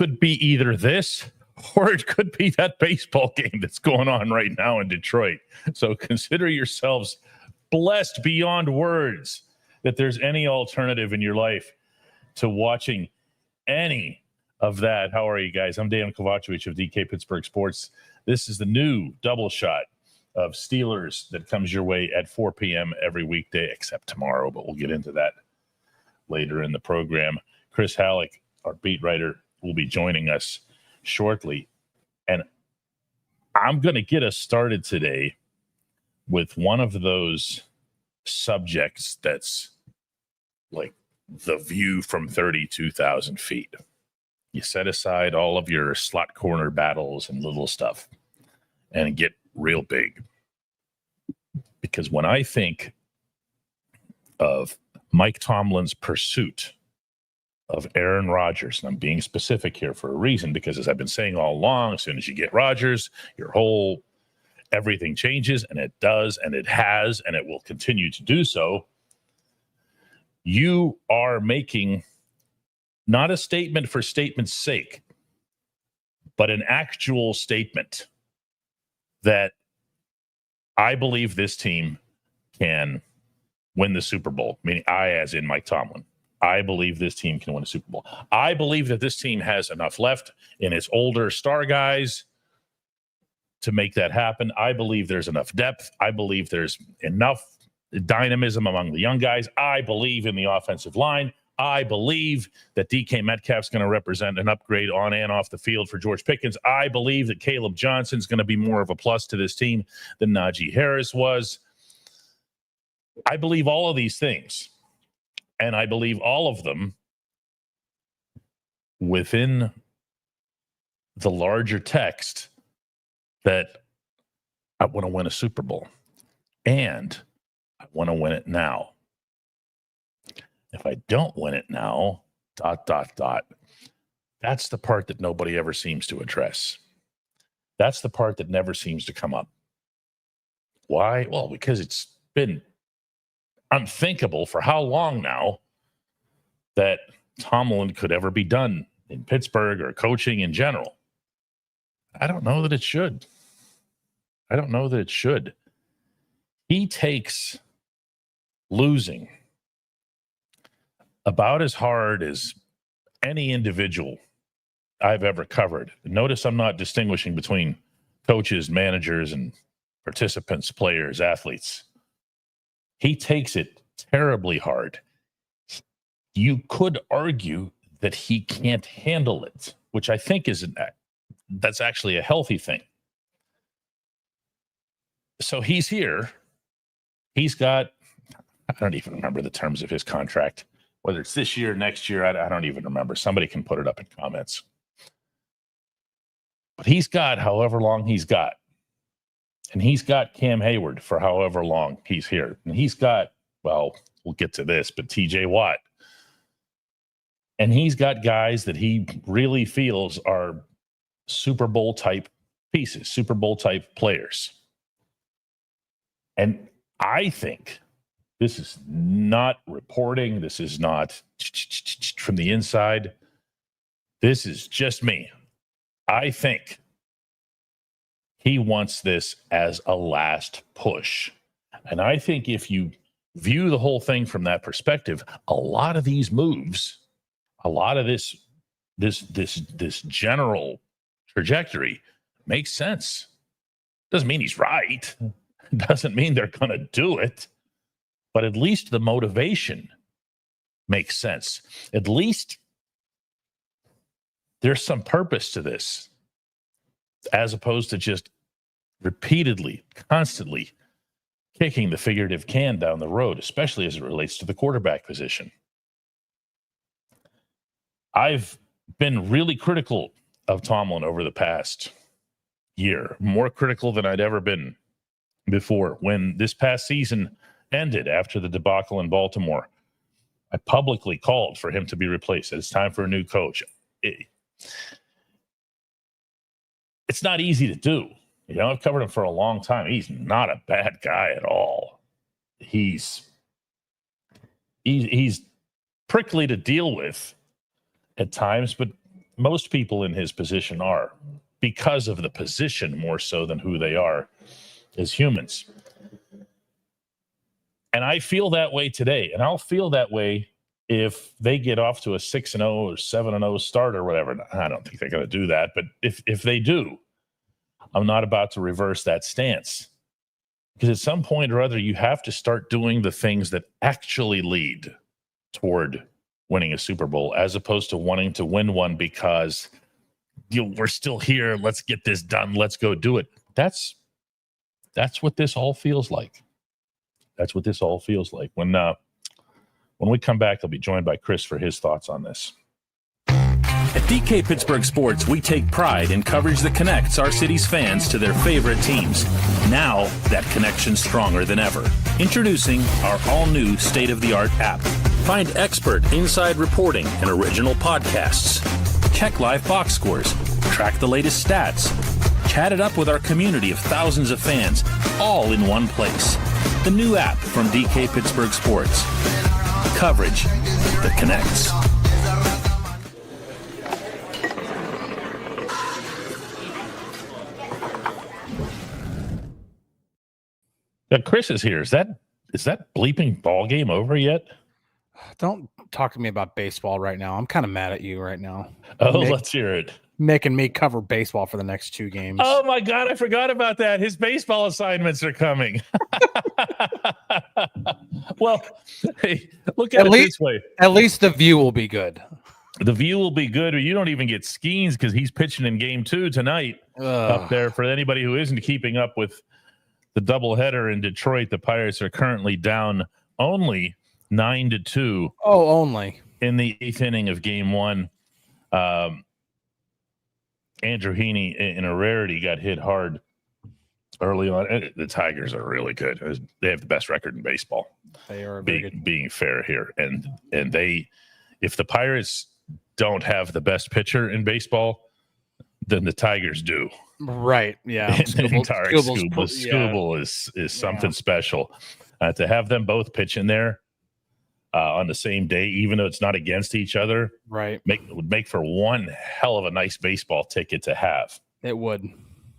could be either this or it could be that baseball game that's going on right now in Detroit. So consider yourselves blessed beyond words that there's any alternative in your life to watching any of that. How are you guys? I'm Dejan Kovacevic of DK Pittsburgh Sports. This is the new double shot of Steelers that comes your way at 4 p.m. every weekday, except tomorrow, but we'll get into that later in the program. Chris Halleck, our beat writer, will be joining us shortly. And I'm going to get us started today with one of those subjects that's like the view from 32,000 feet. You set aside all of your slot corner battles and little stuff and get real big. Because when I think of Mike Tomlin's pursuit of Aaron Rodgers, and I'm being specific here for a reason, because as I've been saying all along, as soon as you get Rodgers, everything changes, and it does, and it has, and it will continue to do so. You are making not a statement for statement's sake, but an actual statement that I believe this team can win the Super Bowl, meaning I, as in Mike Tomlin. I believe this team can win a Super Bowl. I believe that this team has enough left in its older star guys to make that happen. I believe there's enough depth. I believe there's enough dynamism among the young guys. I believe in the offensive line. I believe that DK Metcalf's going to represent an upgrade on and off the field for George Pickens. I believe that Caleb Johnson's going to be more of a plus to this team than Najee Harris was. I believe all of these things. And I believe all of them within the larger text that I want to win a Super Bowl. And I want to win it now. If I don't win it now, ... That's the part that nobody ever seems to address. That's the part that never seems to come up. Why? Well, because it's been unthinkable for how long now that Tomlin could ever be done in Pittsburgh or coaching in general. I don't know that it should. He takes losing about as hard as any individual I've ever covered. Notice I'm not distinguishing between coaches, managers, and participants, players, athletes. He takes it terribly hard. You could argue that he can't handle it, which I think that's actually a healthy thing. So he's here. He's got, I don't even remember the terms of his contract, whether it's this year, next year, I don't even remember. Somebody can put it up in comments. But he's got however long he's got. And he's got Cam Hayward for however long he's here. And he's got, well, we'll get to this, but TJ Watt. And he's got guys that he really feels are Super Bowl type pieces, Super Bowl type players. And I think this is not reporting. This is not from the inside. This is just me. I think he wants this as a last push. And I think if you view the whole thing from that perspective, a lot of these moves, a lot of this general trajectory makes sense. Doesn't mean he's right. Doesn't mean they're going to do it. But at least the motivation makes sense. At least there's some purpose to this, as opposed to just repeatedly, constantly kicking the figurative can down the road, especially as it relates to the quarterback position. I've been really critical of Tomlin over the past year, more critical than I'd ever been before. When this past season ended after the debacle in Baltimore, I publicly called for him to be replaced. It's time for a new coach. It's not easy to do. You know, I've covered him for a long time. He's not a bad guy at all. He's prickly to deal with at times, but most people in his position are, because of the position more so than who they are as humans. And I feel that way today, and I'll feel that way if they get off to a 6-0 or 7-0 start or whatever. I don't think they're going to do that, but if they do, I'm not about to reverse that stance. Because at some point or other, you have to start doing the things that actually lead toward winning a Super Bowl, as opposed to wanting to win one because we're still here. Let's get this done. Let's go do it. That's what this all feels like. That's what this all feels like. When we come back, I'll be joined by Chris for his thoughts on this. At DK Pittsburgh Sports, we take pride in coverage that connects our city's fans to their favorite teams. Now, that connection's stronger than ever. Introducing our all-new state-of-the-art app. Find expert inside reporting and original podcasts. Check live box scores. Track the latest stats. Chat it up with our community of thousands of fans, all in one place. The new app from DK Pittsburgh Sports. Coverage that connects. Chris is here. Is that bleeping ball game over yet? Don't talk to me about baseball right now. I'm kind of mad at you right now. Oh, let's hear it. Making me cover baseball for the next 2 games. Oh my God, I forgot about that. His baseball assignments are coming. Well, hey, look at it this way. At least the view will be good. The view will be good. Or you don't even get Skeens because he's pitching in game 2 tonight up there. For anybody who isn't keeping up with the doubleheader in Detroit, the Pirates are currently down only 9-2. Oh, only in the 8th inning of game 1. Andrew Heaney, in a rarity, got hit hard early on. The Tigers are really good. They have the best record in baseball. They are being fair here, and they, if the Pirates don't have the best pitcher in baseball, then the Tigers do. Right? Yeah. Skubal is something special. To have them both pitch in there on the same day, even though it's not against each other, right? Would make for one hell of a nice baseball ticket to have. It would.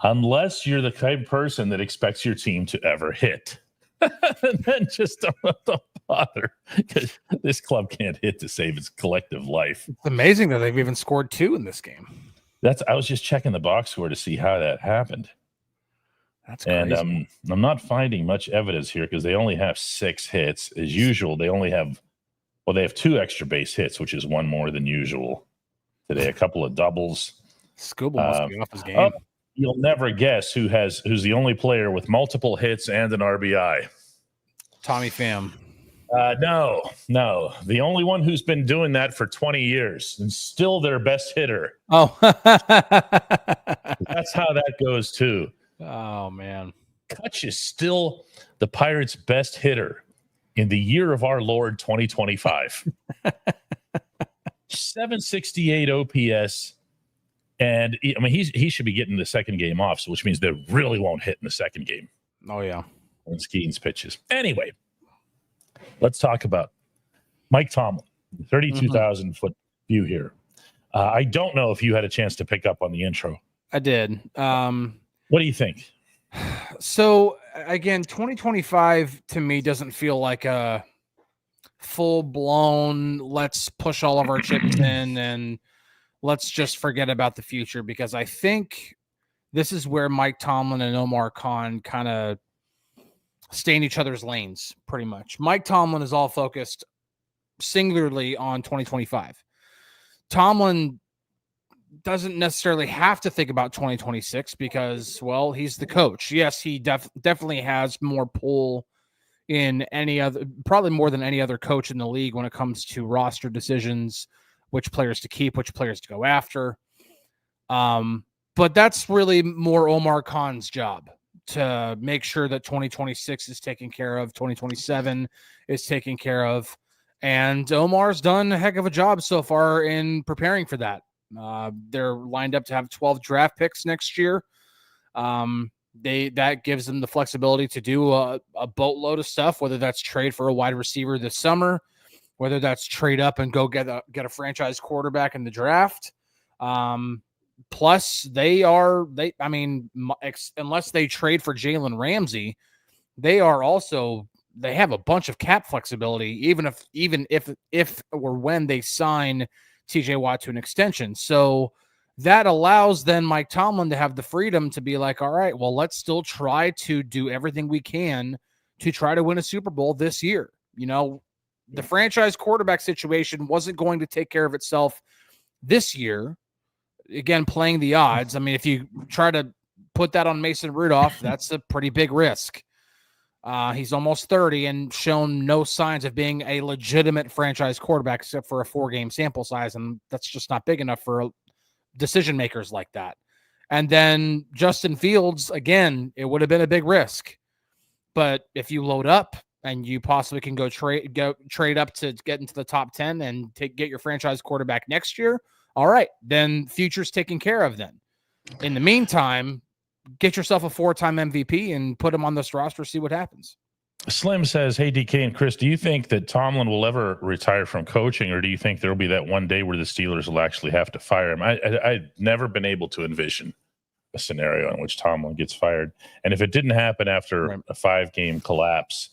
Unless you're the type of person that expects your team to ever hit. Then just don't bother, because this club can't hit to save its collective life. It's amazing that they've even scored 2 in this game. I was just checking the box score to see how that happened. That's crazy. And I'm not finding much evidence here because they only have 6 hits. As usual, they have 2 extra base hits, which is 1 more than usual today. A couple of doubles. Skubal must be off his game. You'll never guess who's the only player with multiple hits and an RBI. Tommy Pham. No. The only one who's been doing that for 20 years and still their best hitter. Oh. That's how that goes too. Oh, man. Kutch is still the Pirates' best hitter in the year of our Lord 2025. 768 OPS. And I mean, he should be getting the second game off, so which means they really won't hit in the second game. Oh, yeah. When Skeens pitches. Anyway, let's talk about Mike Tomlin, 32,000 foot view here. I don't know if you had a chance to pick up on the intro. I did. What do you think? So, again, 2025 to me doesn't feel like a full-blown let's push all of our chips in and let's just forget about the future, because I think this is where Mike Tomlin and Omar Khan kind of stay in each other's lanes, pretty much. Mike Tomlin is all focused singularly on 2025. Tomlin doesn't necessarily have to think about 2026 because, well, he's the coach. Yes, he definitely has more pull in probably more than any other coach in the league when it comes to roster decisions, which players to keep, which players to go after. But that's really more Omar Khan's job, to make sure that 2026 is taken care of, 2027 is taken care of. And Omar's done a heck of a job so far in preparing for that. They're lined up to have 12 draft picks next year. That gives them the flexibility to do a boatload of stuff, whether that's trade for a wide receiver this summer, whether that's trade up and go get a franchise quarterback in the draft. Plus, unless they trade for Jalen Ramsey, they have a bunch of cap flexibility, even if or when they sign TJ Watt to an extension. So that allows then Mike Tomlin to have the freedom to be like, all right, well, let's still try to do everything we can to try to win a Super Bowl this year. The franchise quarterback situation wasn't going to take care of itself this year. Again, playing the odds. I mean, if you try to put that on Mason Rudolph, that's a pretty big risk. He's almost 30 and shown no signs of being a legitimate franchise quarterback except for a 4-game sample size, and that's just not big enough for decision makers like that. And then Justin Fields, again, it would have been a big risk. But if you load up and you possibly can go trade up to get into the top 10 and get your franchise quarterback next year, all right, then future's taken care of then. In the meantime, get yourself a 4-time MVP and put him on this roster, see what happens. Slim says, hey, DK and Chris, do you think that Tomlin will ever retire from coaching, or do you think there'll be that one day where the Steelers will actually have to fire him? I've never been able to envision a scenario in which Tomlin gets fired. And if it didn't happen after a 5-game collapse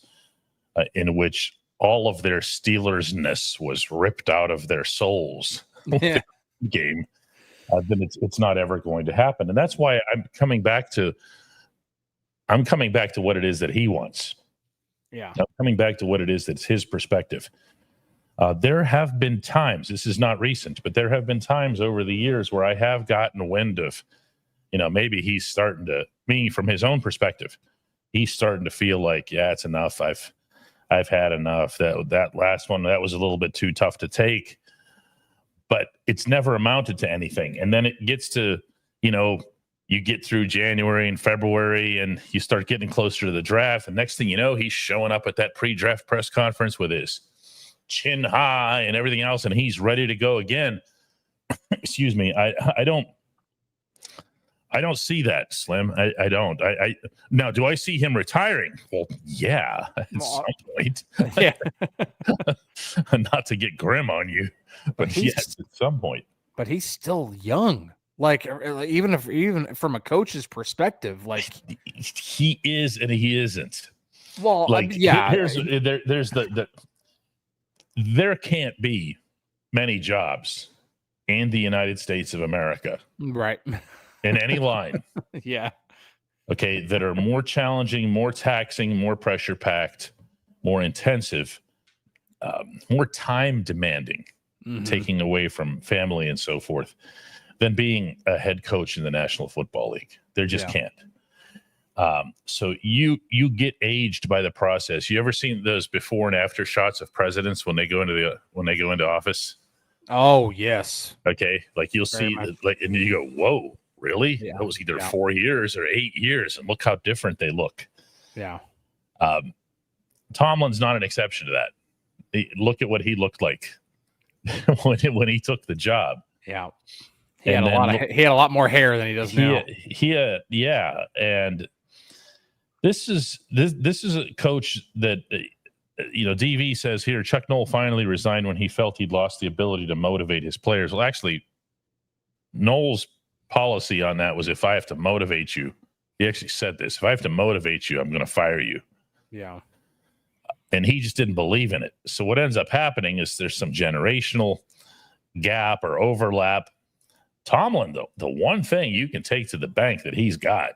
in which all of their Steelers-ness was ripped out of their souls, game, then it's not ever going to happen. And that's why I'm coming back to what it is that he wants. Yeah. I'm coming back to what it is that's his perspective. There have been times, this is not recent, but there have been times over the years where I have gotten wind of, maybe he's starting to, meaning from his own perspective, he's starting to feel like, yeah, it's enough. I've had enough. That last one, that was a little bit too tough to take. But it's never amounted to anything. And then it gets to, you get through January and February and you start getting closer to the draft. And next thing you know, he's showing up at that pre-draft press conference with his chin high and everything else, and he's ready to go again. Excuse me. I don't see that, Slim. I don't. Now, do I see him retiring? Well, yeah, at some point. Yeah. Not to get grim on you, but yes, at some point. But he's still young. Like even from a coach's perspective, like he is and he isn't. Well, like yeah. There's there can't be many jobs in the United States of America, right? In any line, yeah. Okay, that are more challenging, more taxing, more pressure packed, more intensive, more time demanding, taking away from family and so forth, than being a head coach in the National Football League. There just can't. So you get aged by the process. You ever seen those before and after shots of presidents when they go into office? Oh yes. Okay, like you'll see, and you go, whoa. Really? Yeah. That was either 4 years or 8 years, and look how different they look. Yeah. Tomlin's not an exception to that. Look at what he looked like when he took the job. Yeah. He had a lot more hair than he does now. Yeah. And this is a coach that DV says here, Chuck Noll finally resigned when he felt he'd lost the ability to motivate his players. Well, actually, Noll's policy on that was, if I have to motivate you, he actually said this, if I have to motivate you, I'm going to fire you. Yeah. And he just didn't believe in it. So what ends up happening is there's some generational gap or overlap. Tomlin, though, the one thing you can take to the bank that he's got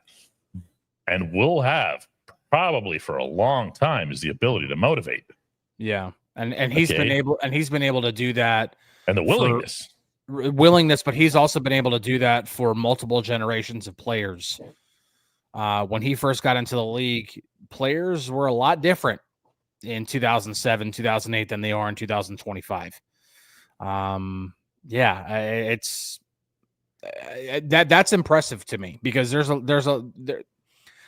and will have probably for a long time is the ability to motivate. Yeah. And he's been able to do that. And the willingness, but he's also been able to do that for multiple generations of players. When he first got into the league, players were a lot different in 2007, 2008 than they are in 2025. It's that's impressive to me, because there's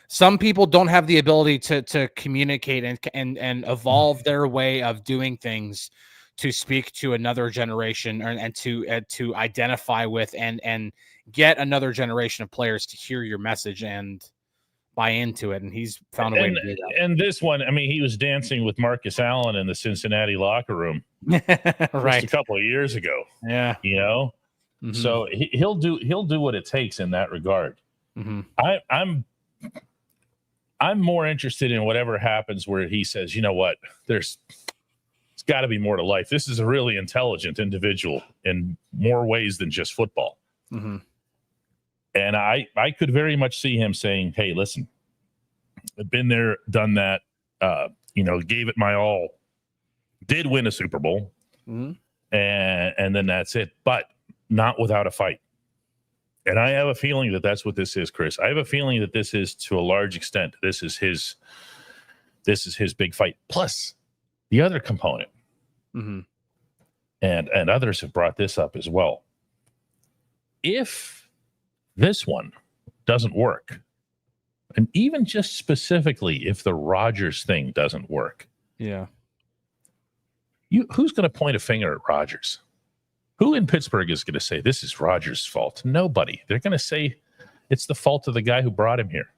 some people don't have the ability to communicate and evolve their way of doing things to speak to another generation and to identify with and get another generation of players to hear your message and buy into it. And he's found a way to do that. And this one, I mean, he was dancing with Marcus Allen in the Cincinnati locker room right just a couple of years ago. Yeah. Mm-hmm. So he'll do what it takes in that regard. Mm-hmm. I'm more interested in whatever happens where he says, you know what, it's got to be more to life. This is a really intelligent individual in more ways than just football. Mm-hmm. And I could very much see him saying, hey, listen, I've been there, done that, gave it my all, did win a Super Bowl, mm-hmm. and then that's it, but not without a fight. And I have a feeling that that's what this is, Chris. I have a feeling that this is, to a large extent, this is his big fight. Plus, the other component, mm-hmm. and others have brought this up as well. If this one doesn't work, and even just specifically if the Rodgers thing doesn't work, yeah, who's going to point a finger at Rodgers? Who in Pittsburgh is going to say this is Rodgers' fault? Nobody. They're going to say it's the fault of the guy who brought him here.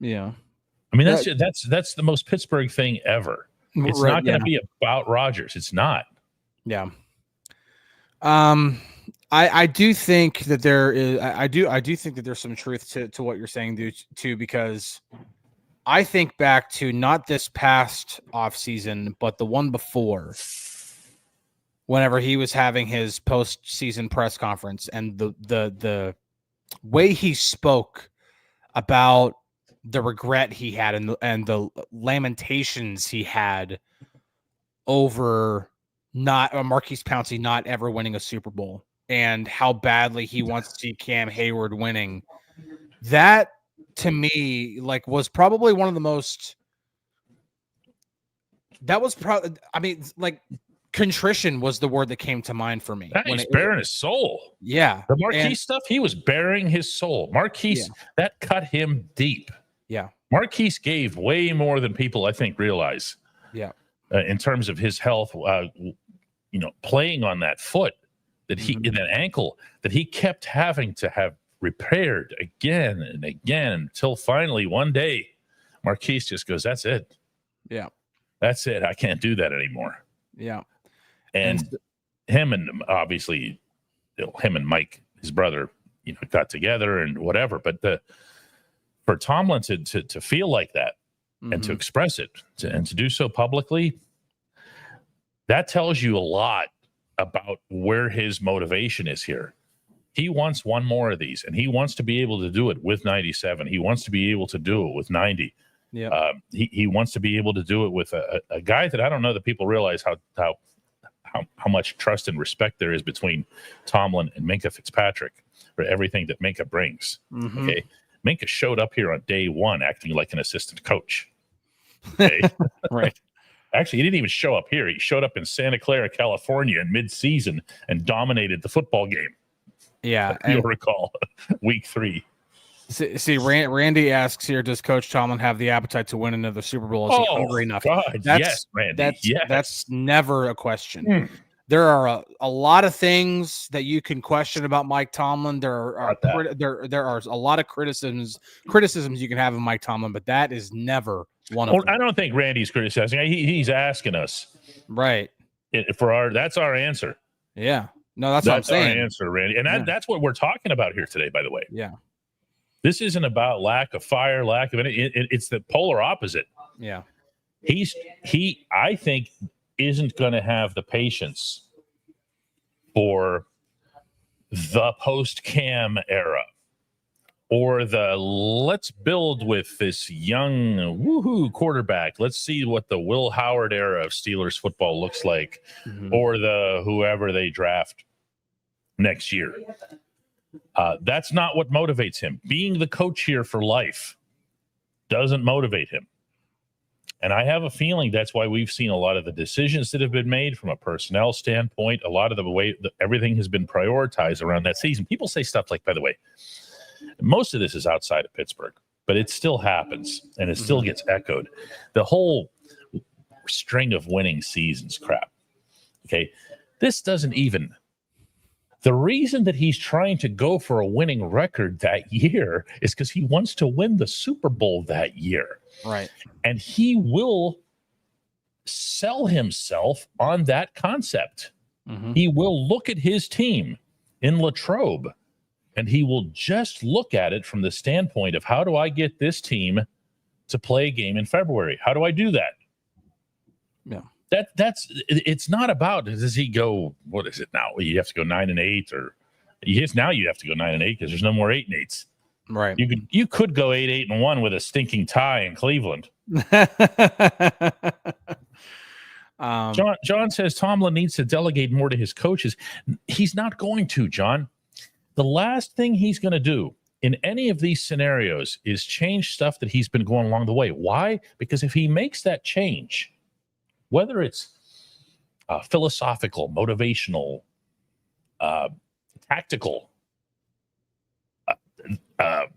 Yeah. I mean, that's the most Pittsburgh thing ever. It's not going to be about Rodgers. It's not. Yeah. I do think that there is. I do think that there's some truth to what you're saying, too, because I think back to not this past offseason, but the one before, whenever he was having his postseason press conference, and the way he spoke about the regret he had and the lamentations he had over Marquise Pouncey not ever winning a Super Bowl, and how badly he wants to see Cam Hayward winning. That, to me, was probably one of the most. That was probably. I mean, contrition was the word that came to mind for me. He's bearing his soul. Yeah. The Marquise stuff, he was bearing his soul. Marquise, that cut him deep. Yeah. Marquise gave way more than people, I think, realize. Yeah. In terms of his health, playing on that foot, that he, in that ankle, that he kept having to have repaired again and again until finally one day, Marquise just goes, that's it. Yeah. That's it. I can't do that anymore. Yeah. And him and obviously him and Mike, his brother, got together and whatever. But for Tomlin to feel like that and to express it and to do so publicly, that tells you a lot about where his motivation is here. He wants one more of these, and he wants to be able to do it with 97. He wants to be able to do it with 90. Yeah. He wants to be able to do it with a guy that I don't know that people realize how much trust and respect there is between Tomlin and Minkah Fitzpatrick for everything that Minkah brings. Okay. Minkah showed up here on day one acting like an assistant coach. Okay. Right. Actually, he didn't even show up here. He showed up in Santa Clara, California in mid-season and dominated the football game. Yeah. You'll recall week 3. See, Randy asks here, does Coach Tomlin have the appetite to win another Super Bowl? Is he hungry enough? God, yes, Randy. That's never a question. There are a lot of things that you can question about Mike Tomlin. There are a lot of criticisms you can have of Mike Tomlin, but that is never one of them. I don't think Randy's criticizing. He's asking us, right? That's our answer. Yeah, no, that's what I'm saying. Our answer, Randy, and that's what we're talking about here today. By the way, yeah, this isn't about lack of fire, lack of anything. It's the polar opposite. Yeah, he I think isn't going to have the patience for the post-Cam era or the let's build with this young woohoo quarterback. Let's see what the Will Howard era of Steelers football looks like, or the whoever they draft next year. That's not what motivates him. Being the coach here for life doesn't motivate him. And I have a feeling that's why we've seen a lot of the decisions that have been made from a personnel standpoint, a lot of the way that everything has been prioritized around that season. People say stuff like, by the way, most of this is outside of Pittsburgh, but it still happens and it still gets echoed. The whole string of winning seasons crap. Okay. This doesn't even. The reason that he's trying to go for a winning record that year is because he wants to win the Super Bowl that year. Right. And he will sell himself on that concept. He will look at his team in Latrobe, and he will just look at it from the standpoint of, how do I get this team to play a game in February? How do I do that? Yeah. It's not about, does he go, what is it now? You have to go 9-8, or now you have to go 9-8 because there's no more 8-8s. Right. You could go 8-1 with a stinking tie in Cleveland. John says Tomlin needs to delegate more to his coaches. He's not going to, John. The last thing he's going to do in any of these scenarios is change stuff that he's been going along the way. Why? Because if he makes that change, whether it's philosophical, motivational, tactical,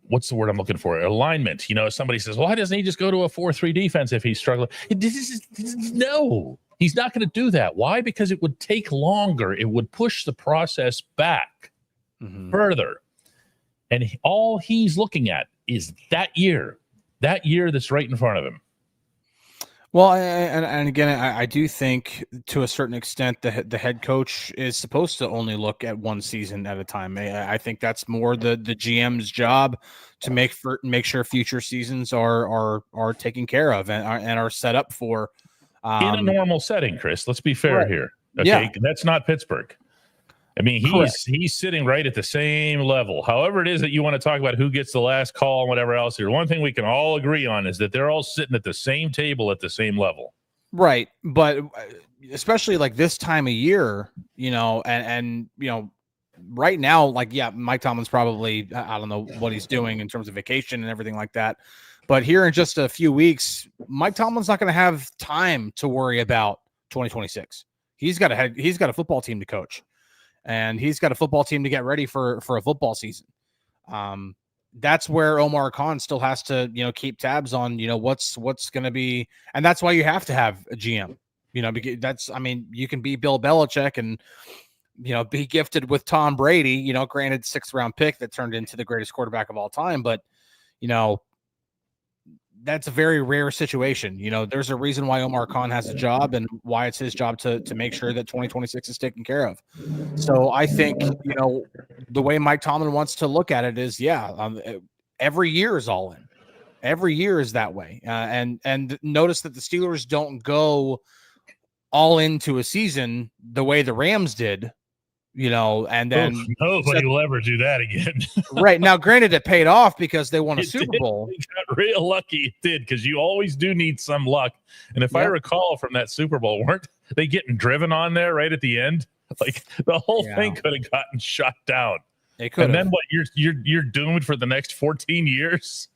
what's the word I'm looking for? Alignment. Somebody says, why doesn't he just go to a 4-3 defense if he's struggling? No, he's not going to do that. Why? Because it would take longer. It would push the process back further. And all he's looking at is that year that's right in front of him. Well, and again, I do think to a certain extent the head coach is supposed to only look at one season at a time. I think that's more the GM's job to make sure future seasons are taken care of and are set up for in a normal setting. Chris, let's be fair here. Okay, yeah. That's not Pittsburgh. I mean, he's sitting right at the same level. However it is that you want to talk about who gets the last call and whatever else here, one thing we can all agree on is that they're all sitting at the same table at the same level. Right. But especially like this time of year, and right now, Mike Tomlin's probably, I don't know what he's doing in terms of vacation and everything like that. But here in just a few weeks, Mike Tomlin's not going to have time to worry about 2026. He's got a football team to coach. And he's got a football team to get ready for a football season. That's where Omar Khan still has to, keep tabs on, what's going to be. And that's why you have to have a GM, because you can be Bill Belichick and, be gifted with Tom Brady, granted 6th round pick that turned into the greatest quarterback of all time. But, that's a very rare situation. There's a reason why Omar Khan has a job and why it's his job to make sure that 2026 is taken care of. So I think, the way Mike Tomlin wants to look at it is, every year is all in. Every year is that way. And notice that the Steelers don't go all into a season the way the Rams did. And then nobody will ever do that again. Right. Now, granted, it paid off because they won a Super Bowl. They got real lucky. It did, because you always do need some luck. And if I recall from that Super Bowl, weren't they getting driven on there right at the end? Like the whole thing could have gotten shut down. It could. And then what? You're doomed for the next 14 years.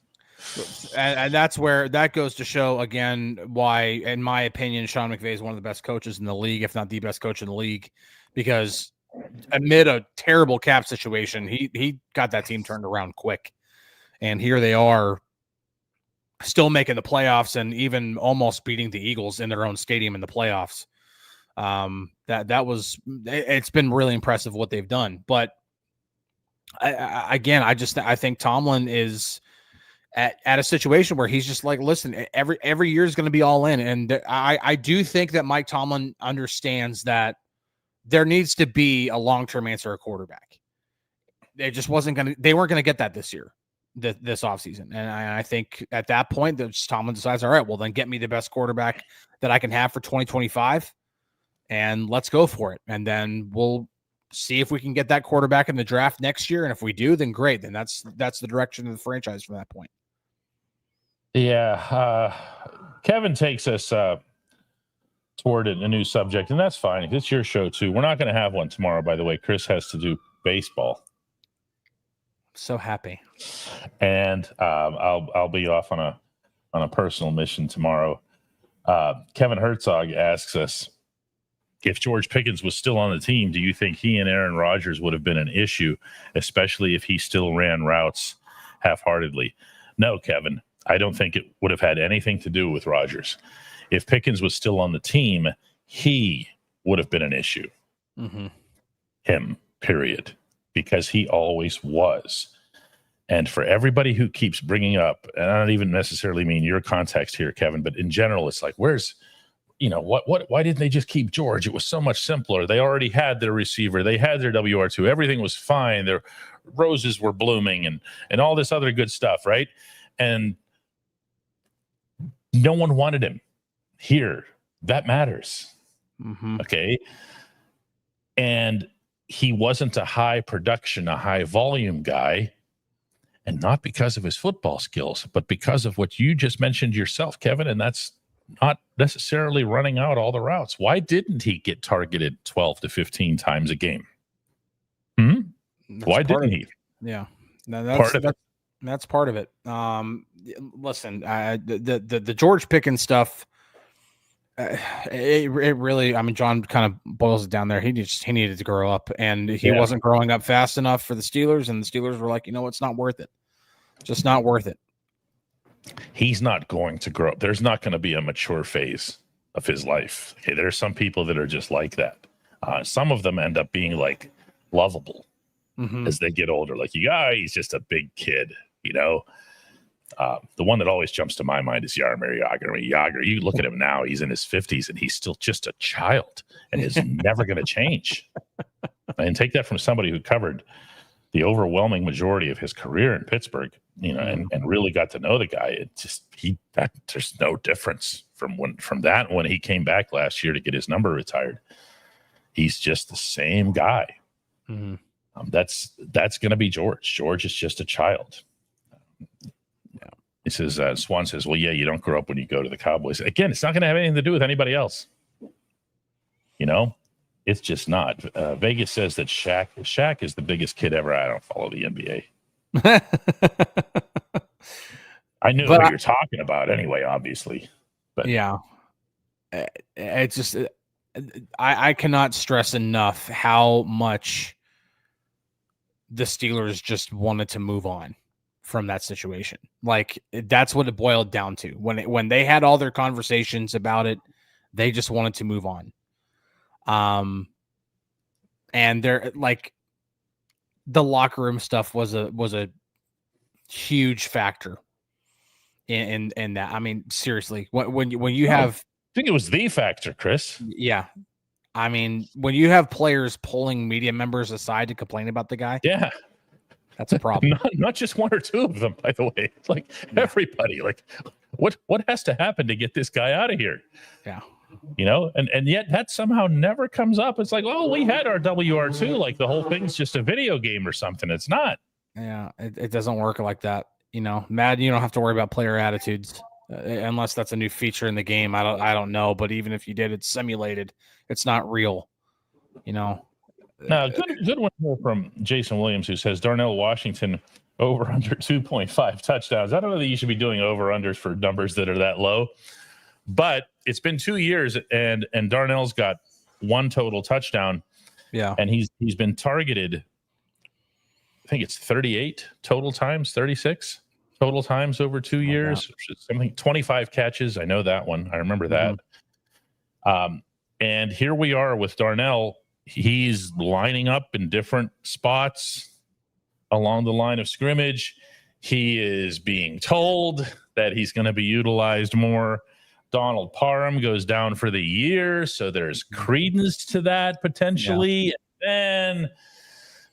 And that's where that goes to show again why, in my opinion, Sean McVay is one of the best coaches in the league, if not the best coach in the league, because amid a terrible cap situation, he got that team turned around quick. And here they are still making the playoffs and even almost beating the Eagles in their own stadium in the playoffs. It's been really impressive what they've done. But I think Tomlin is at a situation where he's just like, listen, every year is going to be all in. And I do think that Mike Tomlin understands that there needs to be a long-term answer at quarterback. They weren't going to get that this year, this offseason. And I think at that point, Tomlin decides, all right, well, then get me the best quarterback that I can have for 2025, and let's go for it. And then we'll see if we can get that quarterback in the draft next year. And if we do, then great. Then that's the direction of the franchise from that point. Yeah. Kevin takes us toward a new subject, and that's fine. It's your show too. We're not going to have one tomorrow, by the way. Chris has to do baseball. So happy. And I'll be off on a personal mission tomorrow. Kevin Herzog asks us, if George Pickens was still on the team, do you think he and Aaron Rodgers would have been an issue, especially if he still ran routes half-heartedly? No, Kevin, I don't think it would have had anything to do with Rodgers. If Pickens was still on the team, he would have been an issue. Mm-hmm. Him, period. Because he always was. And for everybody who keeps bringing up, and I don't even necessarily mean your context here, Kevin, but in general, it's like, why didn't they just keep George? It was so much simpler. They already had their receiver. They had their WR2. Everything was fine. Their roses were blooming and all this other good stuff, right? And no one wanted him here. That matters. Mm-hmm. Okay. And he wasn't a high production, a high volume guy. And not because of his football skills, but because of what you just mentioned yourself, Kevin. And that's not necessarily running out all the routes. Why didn't he get targeted 12 to 15 times a game? Why didn't he? Yeah. No, that's part of it. Listen, the George Pickens stuff, it really, I mean, John kind of boils it down there. He needed to grow up, and he wasn't growing up fast enough for the Steelers, and the Steelers were like, it's not worth it. Just not worth it. He's not going to grow up. There's not going to be a mature phase of his life. Okay, there's some people that are just like that. Some of them end up being like lovable as they get older. Like, he's just a big kid, The one that always jumps to my mind is Jaromir Jagr. I mean, Jagr, you look at him now, he's in his 50s and he's still just a child and is never going to change. And take that from somebody who covered the overwhelming majority of his career in Pittsburgh, and really got to know the guy. It just, there's no difference from when he came back last year to get his number retired. He's just the same guy. Mm-hmm. That's going to be George. George is just a child. He says, Swan says, well, yeah, you don't grow up when you go to the Cowboys. Again, it's not going to have anything to do with anybody else. It's just not. Vegas says that Shaq is the biggest kid ever. I don't follow the NBA. I knew what you're talking about anyway, obviously. But yeah, it's just, I cannot stress enough how much the Steelers just wanted to move on from that situation. Like, that's what it boiled down to. When they had all their conversations about it, they just wanted to move on. And they're like, the locker room stuff was a huge factor in that. I mean, seriously, when you have, I think it was the factor, Chris. Yeah. I mean, when you have players pulling media members aside to complain about the guy, yeah, that's a problem. Not just one or two of them, by the way. It's like everybody. Like, what has to happen to get this guy out of here? Yeah. And yet that somehow never comes up. It's like, oh, we had our WR2. Like, the whole thing's just a video game or something. It's not. Yeah, it doesn't work like that. Madden, you don't have to worry about player attitudes unless that's a new feature in the game. I don't know, but even if you did, it's simulated. It's not real. Now, good one here from Jason Williams, who says Darnell Washington over under 2.5 touchdowns. I don't know that you should be doing over unders for numbers that are that low, but it's been 2 years and Darnell's got one total touchdown. Yeah. And he's been targeted, I think it's 38 total times, 36 total times over 2 years. Something 25 catches. I know that one. I remember that. And here we are with Darnell. He's lining up in different spots along the line of scrimmage. He is being told that he's going to be utilized more. Donald Parham goes down for the year, so there's credence to that potentially. Yeah. And then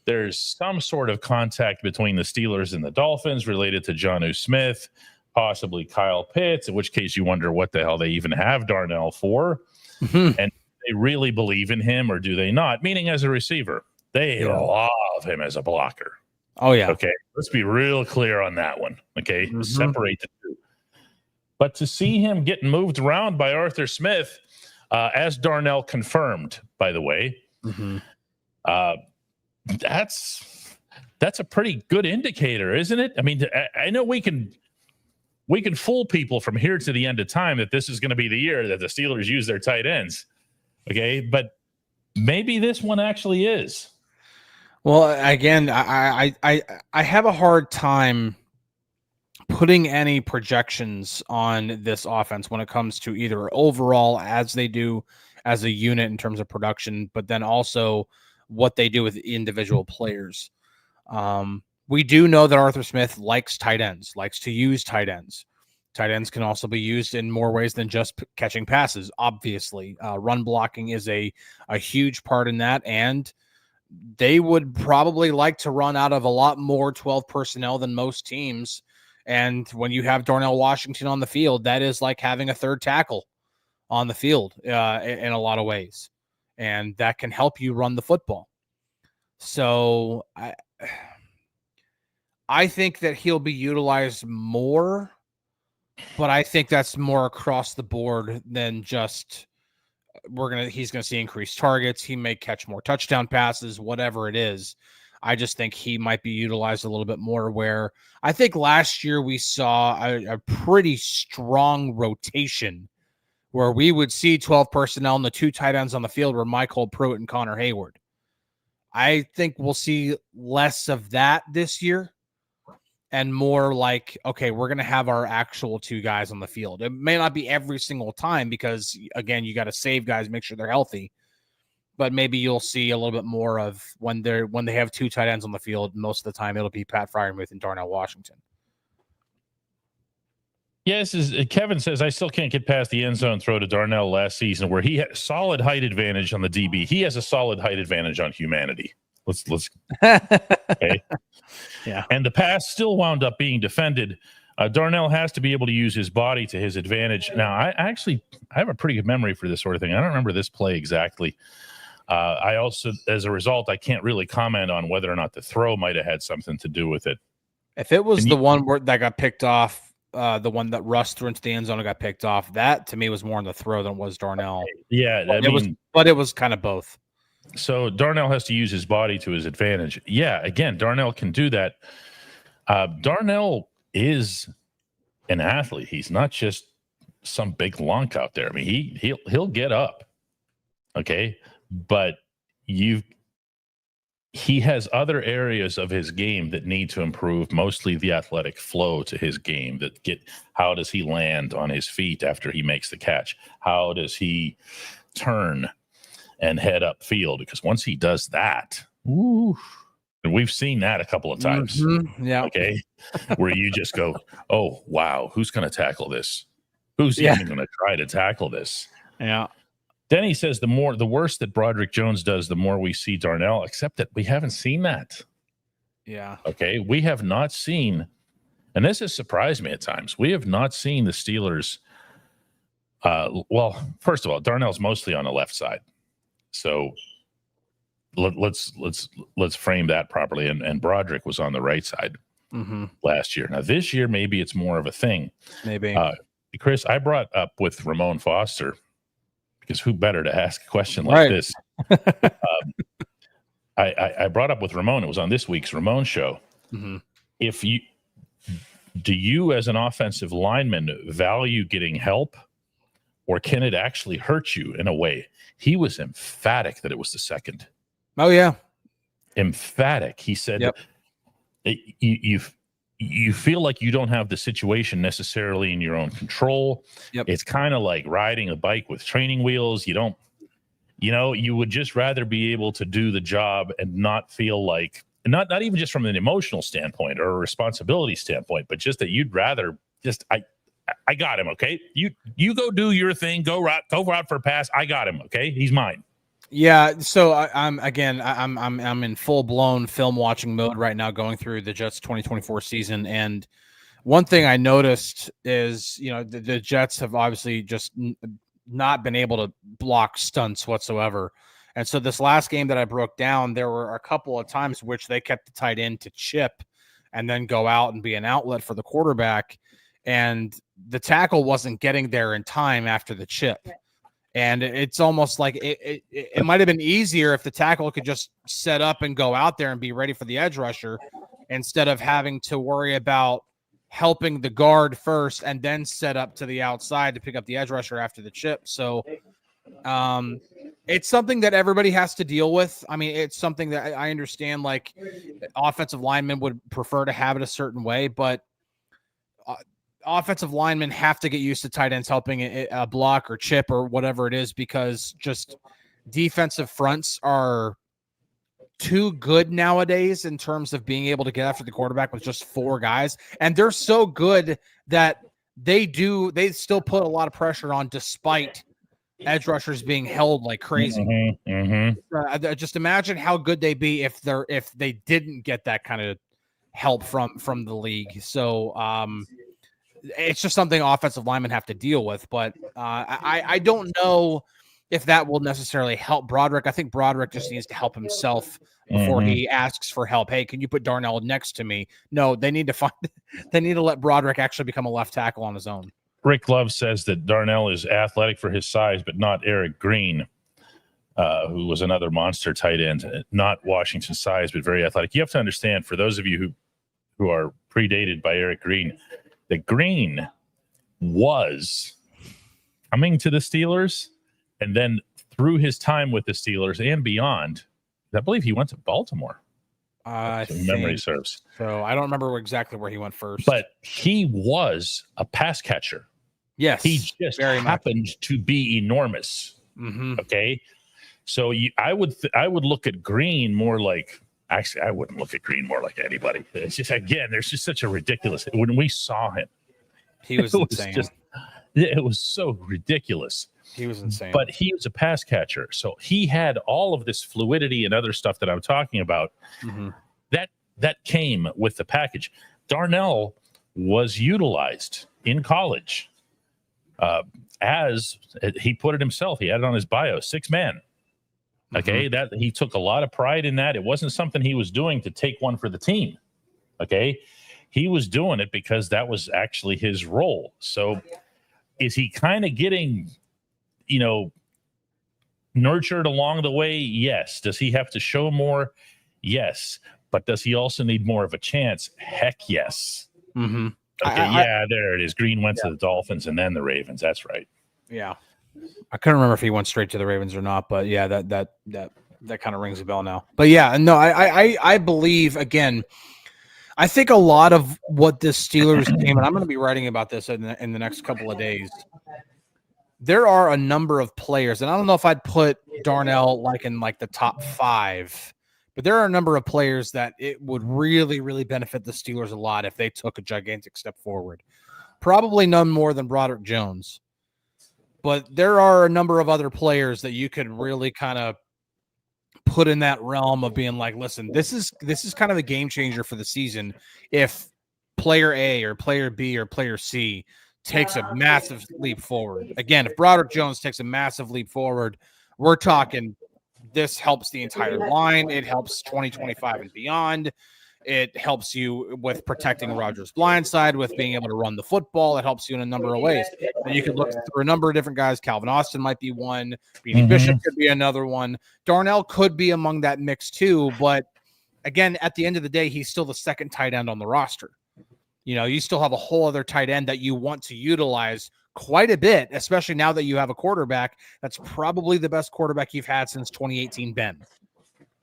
there's some sort of contact between the Steelers and the Dolphins related to Jonnu Smith, possibly Kyle Pitts, in which case you wonder what the hell they even have Darnell for. And they really believe in him, or do they not? Meaning, as a receiver, they love him as a blocker. Oh, yeah. Okay, let's be real clear on that one. Okay, separate the two. But to see him getting moved around by Arthur Smith, as Darnell confirmed, by the way, that's a pretty good indicator, isn't it? I mean, I know we can fool people from here to the end of time that this is going to be the year that the Steelers use their tight ends. Okay, but maybe this one actually is. Well, again, I have a hard time putting any projections on this offense when it comes to either overall as they do as a unit in terms of production, but then also what they do with individual players. We do know that Arthur Smith likes tight ends, likes to use tight ends. Tight ends can also be used in more ways than just catching passes. Obviously, run blocking is a huge part in that, and they would probably like to run out of a lot more 12 personnel than most teams. And when you have Darnell Washington on the field, that is like having a third tackle on the field in a lot of ways. And that can help you run the football. So I think that he'll be utilized more, but I think that's more across the board than just he's gonna see increased targets. He may catch more touchdown passes, whatever it is. I just think he might be utilized a little bit more, where I think last year we saw a pretty strong rotation where we would see 12 personnel and the 2 tight ends on the field were Michael Pruitt and Connor Hayward. I think we'll see less of that this year and more like, okay, we're going to have our actual 2 guys on the field. It may not be every single time because, again, you got to save guys, make sure they're healthy. But maybe you'll see a little bit more of when they have 2 tight ends on the field. Most of the time, it'll be Pat Freiermuth and Darnell Washington. Yes, Kevin says, I still can't get past the end zone throw to Darnell last season where he had solid height advantage on the DB. He has a solid height advantage on humanity. Let's okay. Yeah. And the pass still wound up being defended. Darnell has to be able to use his body to his advantage. Now, I have a pretty good memory for this sort of thing. I don't remember this play exactly. I also, as a result, I can't really comment on whether or not the throw might have had something to do with it. If it was one that got picked off, the one that Russ threw into the end zone and got picked off, that to me was more on the throw than it was Darnell. Yeah, it was kind of both. So Darnell has to use his body to his advantage. Yeah, again, Darnell can do that. Darnell is an athlete. He's not just some big lunk out there. I mean, he'll get up. Okay. But he has other areas of his game that need to improve, mostly the athletic flow to his game. How does he land on his feet after he makes the catch? How does he turn and head upfield? Because once he does that, and we've seen that a couple of times. Mm-hmm. Yeah. Okay. Where you just go, oh, wow, who's going to tackle this? Who's even going to try to tackle this? Yeah. Denny says the worse that Broderick Jones does, the more we see Darnell, except that we haven't seen that. Yeah. Okay. We have not seen, and this has surprised me at times, we have not seen the Steelers. Well, first of all, Darnell's mostly on the left side. So let's frame that properly. And Broderick was on the right side last year. Now, this year, maybe it's more of a thing. Maybe. Chris, I brought up with Ramon Foster, because who better to ask a question like this? I brought up with Ramon. It was on this week's Ramon show. Mm-hmm. Do you as an offensive lineman value getting help, or can it actually hurt you in a way? He was emphatic that it was the second. Oh yeah. Emphatic. He said, yep. You feel like you don't have the situation necessarily in your own control. Yep. It's kind of like riding a bike with training wheels. You would just rather be able to do the job and not feel like, not even just from an emotional standpoint or a responsibility standpoint, but just that you'd rather just, I got him. Okay. You go do your thing. Go out for a pass. I got him. Okay. He's mine. Yeah, so I'm in full blown film watching mode right now, going through the Jets 2024 season, and one thing I noticed is the Jets have obviously just not been able to block stunts whatsoever, and so this last game that I broke down, there were a couple of times which they kept the tight end to chip, and then go out and be an outlet for the quarterback, and the tackle wasn't getting there in time after the chip. And it's almost like it might have been easier if the tackle could just set up and go out there and be ready for the edge rusher, instead of having to worry about helping the guard first and then set up to the outside to pick up the edge rusher after the chip. So it's something that everybody has to deal with. I mean, it's something that I understand, like offensive linemen would prefer to have it a certain way, but offensive linemen have to get used to tight ends helping a block or chip or whatever it is, because just defensive fronts are too good nowadays in terms of being able to get after the quarterback with just 4 guys. And they're so good that they still put a lot of pressure on despite edge rushers being held like crazy. Just imagine how good they'd be if they didn't get that kind of help from the league. So it's just something offensive linemen have to deal with. But I don't know if that will necessarily help Broderick. I think Broderick just needs to help himself before he asks for help. Hey, can you put Darnell next to me? No, they need to let Broderick actually become a left tackle on his own. Rick Love says that Darnell is athletic for his size, but not Eric Green, who was another monster tight end. Not Washington's size, but very athletic. You have to understand, for those of you who are predated by Eric Green, that Green was coming to the Steelers, and then through his time with the Steelers and beyond, I believe he went to Baltimore. Memory serves. So I don't remember exactly where he went first. But he was a pass catcher. Yes. He just happened to be enormous. Okay. So I would look at Green more like, actually, I wouldn't look at Green more like anybody. It's just, again, there's just such a ridiculous, when we saw him, he was insane. It was so ridiculous. He was insane. But he was a pass catcher. So he had all of this fluidity and other stuff that I'm talking about. That came with the package. Darnell was utilized in college as he put it himself. He had it on his bio, 6-man. Okay, that he took a lot of pride in that. It wasn't something he was doing to take one for the team. Okay, he was doing it because that was actually his role. So is he kind of getting, nurtured along the way? Yes. Does he have to show more? Yes. But does he also need more of a chance? Heck yes. Okay, there it is. Green went to the Dolphins and then the Ravens. That's right. Yeah. I couldn't remember if he went straight to the Ravens or not, but yeah, that kind of rings a bell now. But yeah, no, I believe, again, I think a lot of what this Steelers team, and I'm going to be writing about this in the next couple of days, there are a number of players, and I don't know if I'd put Darnell in the top 5, but there are a number of players that it would really, really benefit the Steelers a lot if they took a gigantic step forward. Probably none more than Broderick Jones. But there are a number of other players that you could really kind of put in that realm of being like, listen, this is kind of a game changer for the season if player A or player B or player C takes a massive leap forward. Again, if Broderick Jones takes a massive leap forward, we're talking this helps the entire line. It helps 2025 and beyond. It helps you with protecting Rodgers' blind side, with being able to run the football. It helps you in a number of ways. And you could look through a number of different guys. Calvin Austin might be one. Beanie Bishop could be another one. Darnell could be among that mix too. But again, at the end of the day, he's still the second tight end on the roster. You still have a whole other tight end that you want to utilize quite a bit, especially now that you have a quarterback that's probably the best quarterback you've had since 2018, Ben.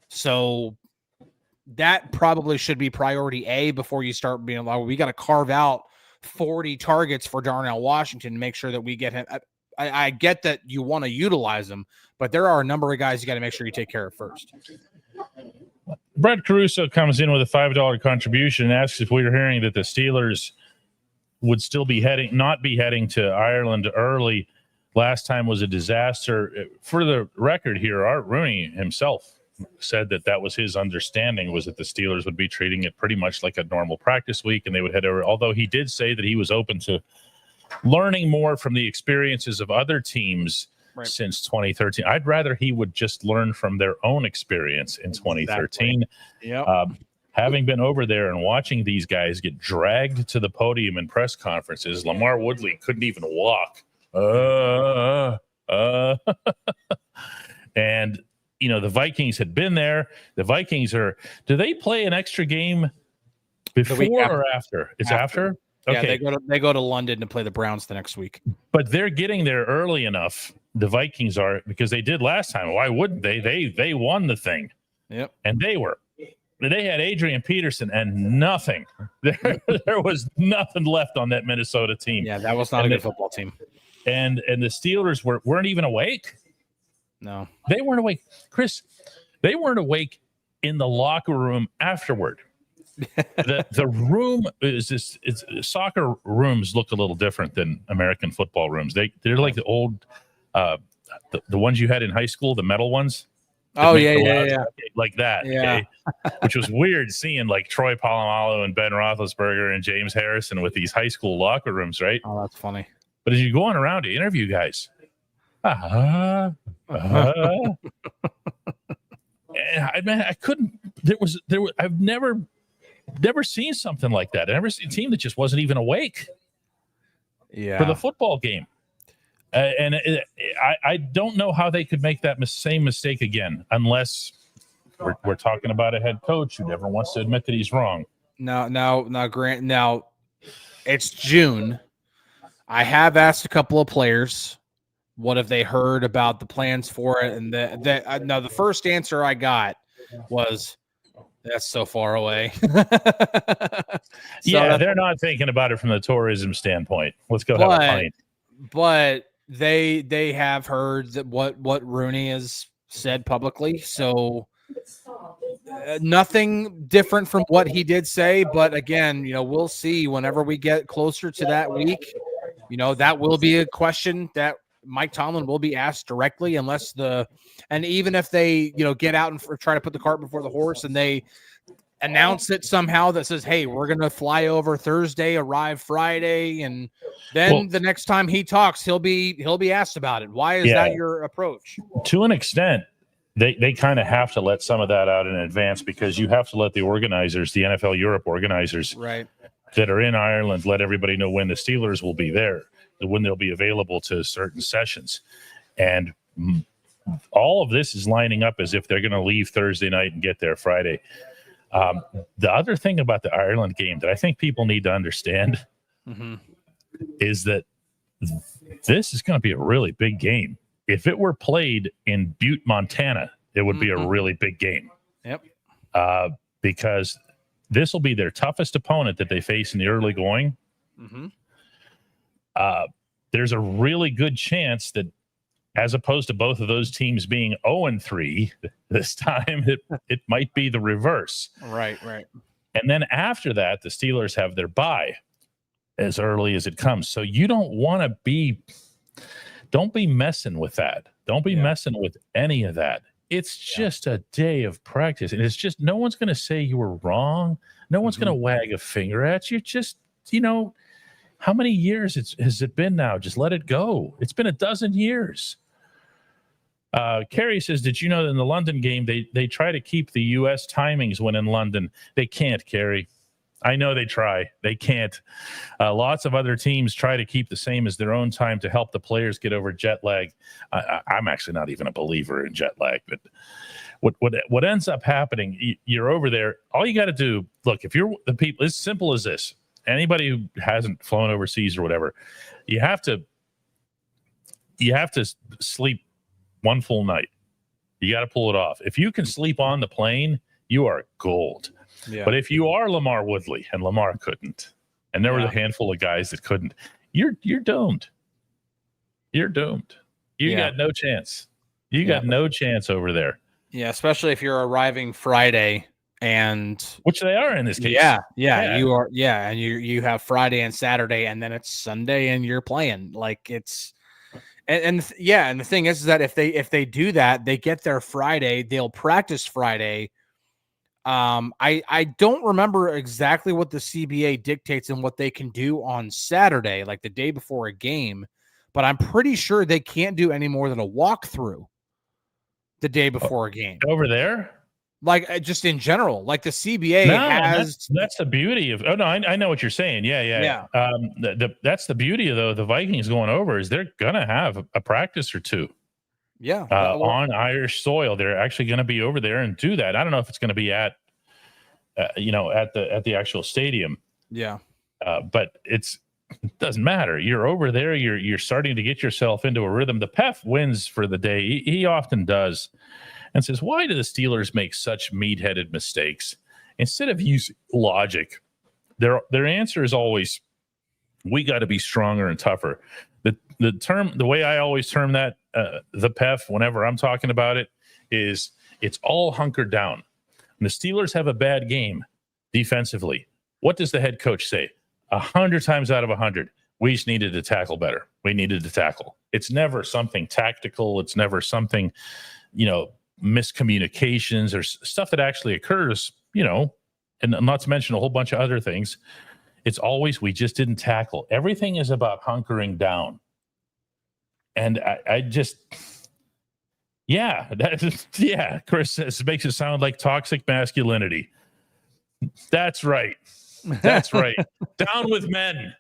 So that probably should be priority A before you start being like, we got to carve out 40 targets for Darnell Washington to make sure that we get him. I get that you want to utilize him, but there are a number of guys you got to make sure you take care of first. Brett Caruso comes in with a $5 contribution and asks if we were hearing that the Steelers would still not be heading to Ireland early. Last time was a disaster. For the record here, Art Rooney himself said that was his understanding, was that the Steelers would be treating it pretty much like a normal practice week and they would head over, although he did say that he was open to learning more from the experiences of other teams since 2013. I'd rather he would just learn from their own experience in 2013. Exactly. Having been over there and watching these guys get dragged to the podium in press conferences, Lamar Woodley couldn't even walk. And the Vikings had been there. The Vikings do they play an extra game before or after? It's after? Okay. Yeah, they go to London to play the Browns the next week. But they're getting there early enough. The Vikings are, because they did last time. Why wouldn't they? They won the thing. Yep. And they had Adrian Peterson and nothing. There was nothing left on that Minnesota team. Yeah, that was not a good football team. And the Steelers weren't even awake. No. They weren't awake. Chris, they weren't awake in the locker room afterward. the room is this. It's soccer rooms look a little different than American football rooms. They're like the old, the ones you had in high school, the metal ones. Oh yeah, like that. Yeah. Okay? Which was weird seeing like Troy Polamalu and Ben Roethlisberger and James Harrison with these high school locker rooms, right? Oh, that's funny. But as you're going around to interview guys, I couldn't. I've never seen something like that. I've never seen a team that just wasn't even awake for the football game. I don't know how they could make that same mistake again, unless we're talking about a head coach who never wants to admit that he's wrong. Now, Grant. Now, it's June. I have asked a couple of players what have they heard about the plans for it, and now the first answer I got was, "That's so far away." They're not thinking about it from the tourism standpoint. Let's go have a pint. But they have heard that what Rooney has said publicly, so nothing different from what he did say. But again, we'll see whenever we get closer to that week. That will be a question that Mike Tomlin will be asked directly, and even if they get out and try to put the cart before the horse and they announce it somehow that says, "Hey, we're going to fly over Thursday, arrive Friday," and then the next time he talks, he'll be asked about it. Why is that your approach? To an extent, they kind of have to let some of that out in advance, because you have to let the organizers, the NFL Europe organizers, right, that are in Ireland, let everybody know when the Steelers will be there, when they'll be available to certain sessions, and all of this is lining up as if they're going to leave Thursday night and get there Friday. The other thing about the Ireland game that I think people need to understand is that this is going to be a really big game. If it were played in Butte, Montana, it would be a really big game. Yep. Because this will be their toughest opponent that they face in the early going. There's a really good chance that, as opposed to both of those teams being 0-3 this time, it might be the reverse. Right. And then after that, the Steelers have their bye as early as it comes. So you don't be messing with that. Don't be messing with any of that. It's just a day of practice. And it's just, no one's going to say you were wrong. No one's going to wag a finger at you. Just, how many years has it been now? Just let it go. It's been a dozen years. Carrie says, did you know that in the London game, they try to keep the U.S. timings when in London? They can't, Carrie. I know they try. They can't. Lots of other teams try to keep the same as their own time to help the players get over jet lag. I'm actually not even a believer in jet lag, but what ends up happening, you're over there. All you got to do, look, if you're the people, it's simple as this. Anybody who hasn't flown overseas or whatever, you have to sleep one full night. You got to pull it off. If you can sleep on the plane, you are gold. Yeah. But if you are Lamar Woodley, and Lamar couldn't, and there were a handful of guys that couldn't, you're doomed. You're doomed. You got no chance. You got no chance over there. Yeah, especially if you're arriving Friday, and which they are in this case. Yeah. You are. Yeah, and you have Friday and Saturday, and then it's Sunday, and you're playing. Like it's. And the thing is that if they do that, they get there Friday, they'll practice Friday. I don't remember exactly what the CBA dictates and what they can do on Saturday, like the day before a game, but I'm pretty sure they can't do any more than a walkthrough the day before a game. Over there? Like just in general, like the CBA has. That's the beauty of. Oh no, I know what you're saying. Yeah. That's the beauty of the Vikings going over is they're gonna have a practice or two. Yeah, on Irish soil, they're actually going to be over there and do that. I don't know if it's going to be at the actual stadium. Yeah, but it doesn't matter. You're over there. You're starting to get yourself into a rhythm. The PEF wins for the day. He often does. And says, why do the Steelers make such meat-headed mistakes? Instead of using logic, their answer is always, we got to be stronger and tougher. The way I always term that, the PEF, whenever I'm talking about it, is it's all hunkered down. When the Steelers have a bad game, defensively. What does the head coach say? 100 times out of 100, we just needed to tackle better. We needed to tackle. It's never something tactical. It's never something, miscommunications or stuff that actually occurs, and not to mention a whole bunch of other things. It's always, we just didn't tackle. Everything is about hunkering down. And I just, Chris says, makes it sound like toxic masculinity. That's right. That's right. Down with men.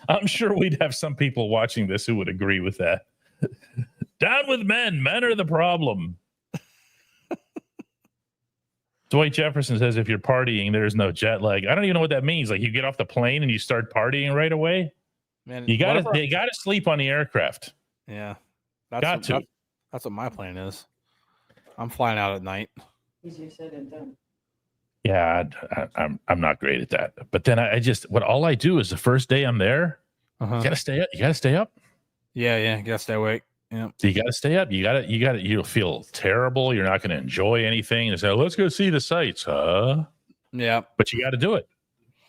I'm sure we'd have some people watching this who would agree with that. Down with men. Men are the problem. Dwight Jefferson says, if you're partying, there is no jet lag. I don't even know what that means. Like, you get off the plane and you start partying right away. Man, you gotta sleep on the aircraft. Yeah, that's what my plan is. I'm flying out at night. Easier said than done. Yeah, I'm not great at that. But then all I do is the first day I'm there. You gotta stay up. You gotta stay up. Yeah, you gotta stay awake. Yeah, so you gotta stay up. You'll feel terrible. You're not gonna enjoy anything. And say, let's go see the sights, huh? Yeah, but you got to do it.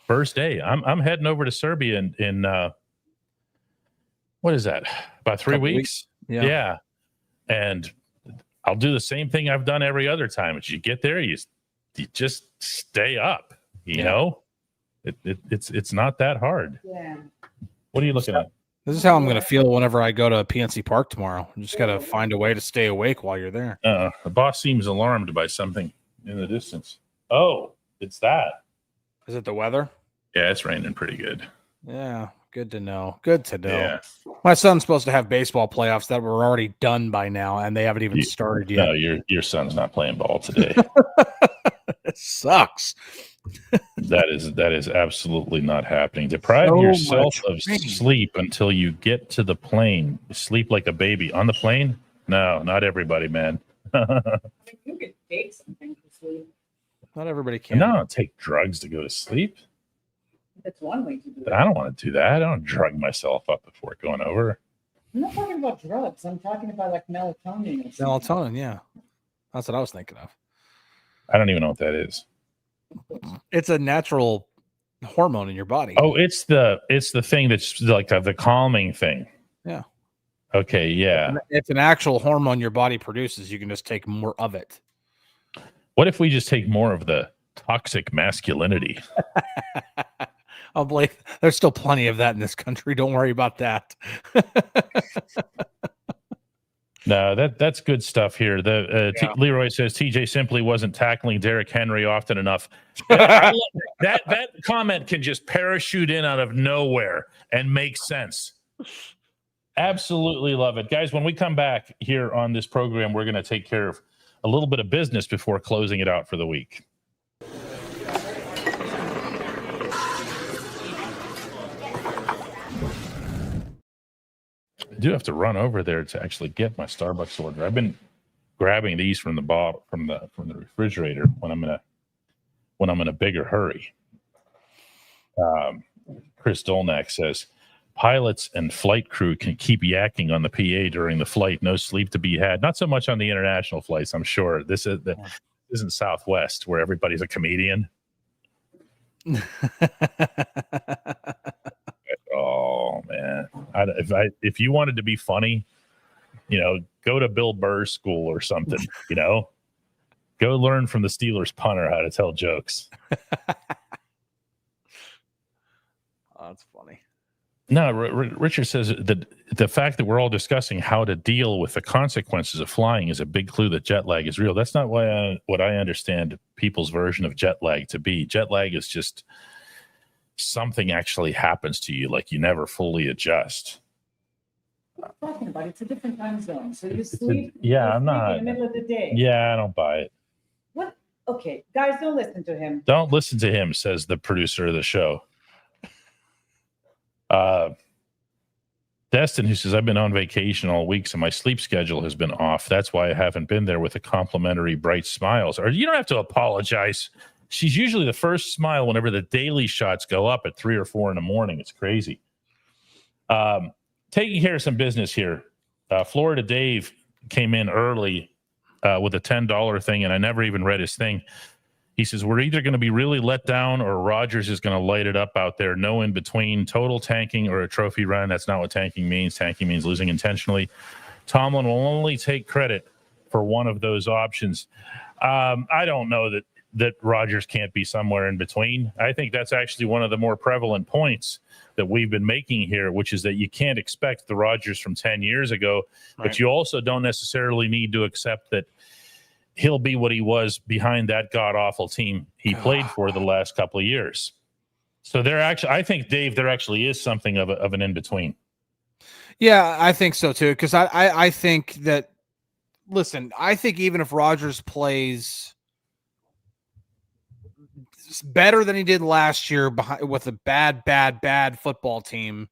First day, I'm heading over to Serbia in what is that? About 3 weeks? Yeah, and I'll do the same thing I've done every other time. As you get there, you just stay up. You know, it's not that hard. Yeah. What are you looking at? This is how I'm going to feel whenever I go to PNC Park tomorrow. I'm just got to find a way to stay awake while you're there. The boss seems alarmed by something in the distance. Oh, it's that. Is it the weather? Yeah, it's raining pretty good. Yeah, good to know. Good to know. Yeah. My son's supposed to have baseball playoffs that were already done by now, and they haven't even started yet. No, your son's not playing ball today. It sucks. That is absolutely not happening. Deprive yourself of sleep until you get to the plane. Sleep like a baby on the plane. No, not everybody, man. You could take something to sleep. Not everybody can. No, take drugs to go to sleep. That's one way to do it. I don't want to do that. I don't drug myself up before going over. I'm not talking about drugs. I'm talking about like melatonin. Or melatonin, yeah. That's what I was thinking of. I don't even know what that is. It's a natural hormone in your body. Oh, it's the thing that's like the calming thing. Yeah. Okay, yeah. It's an actual hormone your body produces. You can just take more of it. What if we just take more of the toxic masculinity? Oh, Blake, there's still plenty of that in this country. Don't worry about that. No, that's good stuff here. Leroy says TJ simply wasn't tackling Derrick Henry often enough. That comment can just parachute in out of nowhere and make sense. Absolutely love it. Guys, when we come back here on this program, we're going to take care of a little bit of business before closing it out for the week. I do have to run over there to actually get my Starbucks order. I've been grabbing these from the refrigerator when I'm in a bigger hurry. Chris Dolnak says pilots and flight crew can keep yakking on the PA during the flight. No sleep to be had. Not so much on the international flights, I'm sure. This isn't Southwest where everybody's a comedian. Oh man! If you wanted to be funny, go to Bill Burr's school or something. Go learn from the Steelers punter how to tell jokes. Oh, that's funny. No, Richard says that the fact that we're all discussing how to deal with the consequences of flying is a big clue that jet lag is real. That's not what I understand people's version of jet lag to be. Jet lag is just something actually happens to you, like you never fully adjust. What are you talking about? It's a different time zone. So you sleep. I'm not. In the middle of the day. Yeah, I don't buy it. What? Okay, guys, don't listen to him. Don't listen to him, says the producer of the show. Destin, who says, I've been on vacation all week, so my sleep schedule has been off. That's why I haven't been there with the complimentary bright smiles. Or you don't have to apologize. She's usually the first smile whenever the daily shots go up at 3 or 4 in the morning. It's crazy. Taking care of some business here. Florida Dave came in early with a $10 thing, and I never even read his thing. He says, we're either going to be really let down or Rodgers is going to light it up out there. No in between, total tanking or a trophy run. That's not what tanking means. Tanking means losing intentionally. Tomlin will only take credit for one of those options. I don't know that Rodgers can't be somewhere in between. I think that's actually one of the more prevalent points that we've been making here, which is that you can't expect the Rodgers from 10 years ago, but you also don't necessarily need to accept that he'll be what he was behind that god-awful team he played for the last couple of years. So I think, Dave, there actually is something of an in-between. Yeah, I think so too. Because I think that, listen, I think even if Rodgers plays better than he did last year with a bad football team,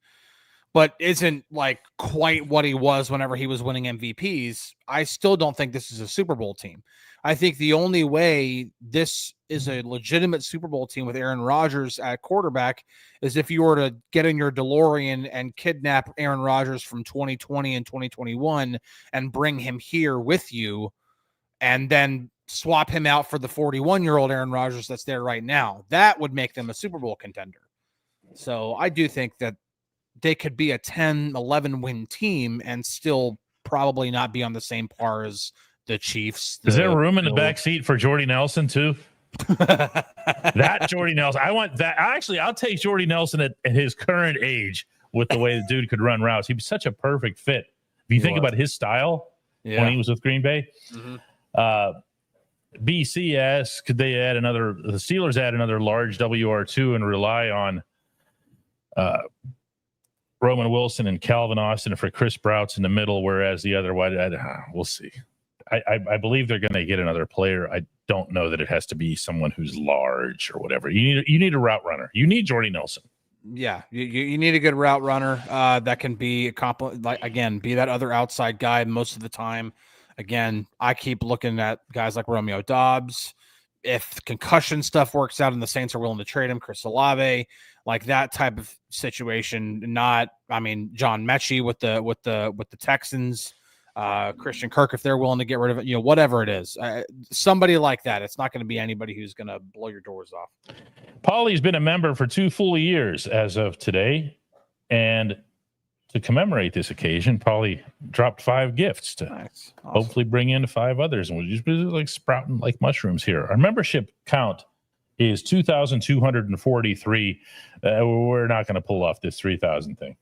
but isn't like quite what he was whenever he was winning MVPs, I still don't think this is a Super Bowl team. I think the only way this is a legitimate Super Bowl team with Aaron Rodgers at quarterback is if you were to get in your DeLorean and kidnap Aaron Rodgers from 2020 and 2021 and bring him here with you and then swap him out for the 41-year-old Aaron Rodgers that's there right now. That would make them a Super Bowl contender. So I do think that they could be a 10, 11 win team and still probably not be on the same par as the Chiefs. Is there room in the back seat for Jordy Nelson too? That Jordy Nelson. I want that. Actually, I'll take Jordy Nelson at his current age with the way the dude could run routes. He'd be such a perfect fit. If you think about his style when he was with Green Bay. BCS, could they add the Steelers add another large WR2 and rely on Roman Wilson and Calvin Austin for Chris Broughts in the middle, whereas the other one, we'll see. I believe they're going to get another player. I don't know that it has to be someone who's large or whatever. You need a route runner. You need Jordy Nelson. Yeah, you need a good route runner that can be be that other outside guy most of the time. Again, I keep looking at guys like Romeo Doubs. If concussion stuff works out and the Saints are willing to trade him, Chris Olave, like that type of situation. John Mechie with the Texans, Christian Kirk, if they're willing to get rid of it, whatever it is, somebody like that. It's not going to be anybody who's going to blow your doors off. Paulie's been a member for 2 full years as of today, and to commemorate this occasion, Paulie dropped 5 gifts to hopefully bring in 5 others, and we'll just be like sprouting like mushrooms here. Our membership count is 2,243. We're not going to pull off this 3,000 thing.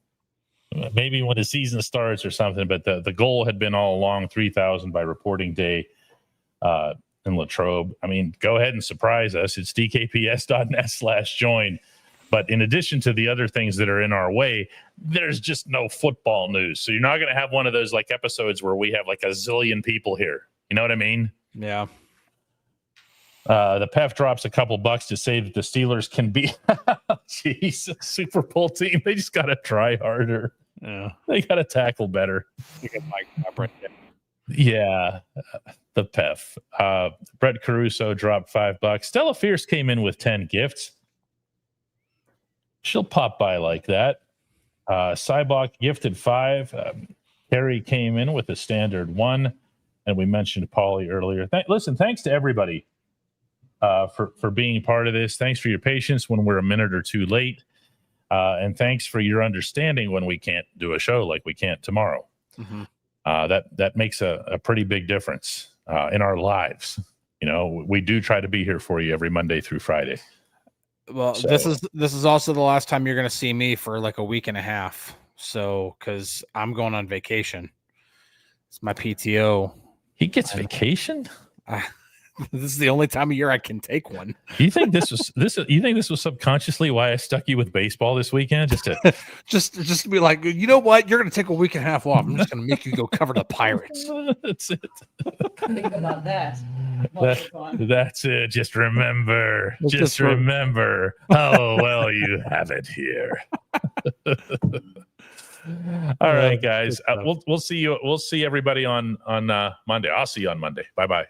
Maybe when the season starts or something, but the goal had been all along 3,000 by reporting day in Latrobe. Go ahead and surprise us. It's dkps.net/join. But in addition to the other things that are in our way, there's just no football news. So you're not going to have one of those like episodes where we have like a zillion people here. You know what I mean? Yeah. The PEF drops a couple bucks to say that the Steelers can be jeez, Super Bowl team. They just got to try harder. Yeah. They got to tackle better. Yeah. The PEF. Brett Caruso dropped $5. Stella Fierce came in with 10 gifts. She'll pop by like that. Cybok gifted 5. Carrie came in with a standard 1. And we mentioned Paulie earlier. Thanks to everybody for being part of this. Thanks for your patience when we're a minute or 2 late. And thanks for your understanding when we can't do a show like we can't tomorrow. Mm-hmm. That makes a pretty big difference in our lives. We do try to be here for you every Monday through Friday. Well, so, this is also the last time you're going to see me for like a week and a half. So, because I'm going on vacation. It's my PTO. He gets vacation? This is the only time of year I can take one. You think this was subconsciously why I stuck you with baseball this weekend? Just to be like, you know what? You're going to take a week and a half off. I'm just going to make you go cover the Pirates. That's it. Think about that. That's it. Just remember how well you have it here. All right, guys. We'll see you. We'll see everybody on Monday. I'll see you on Monday. Bye-bye.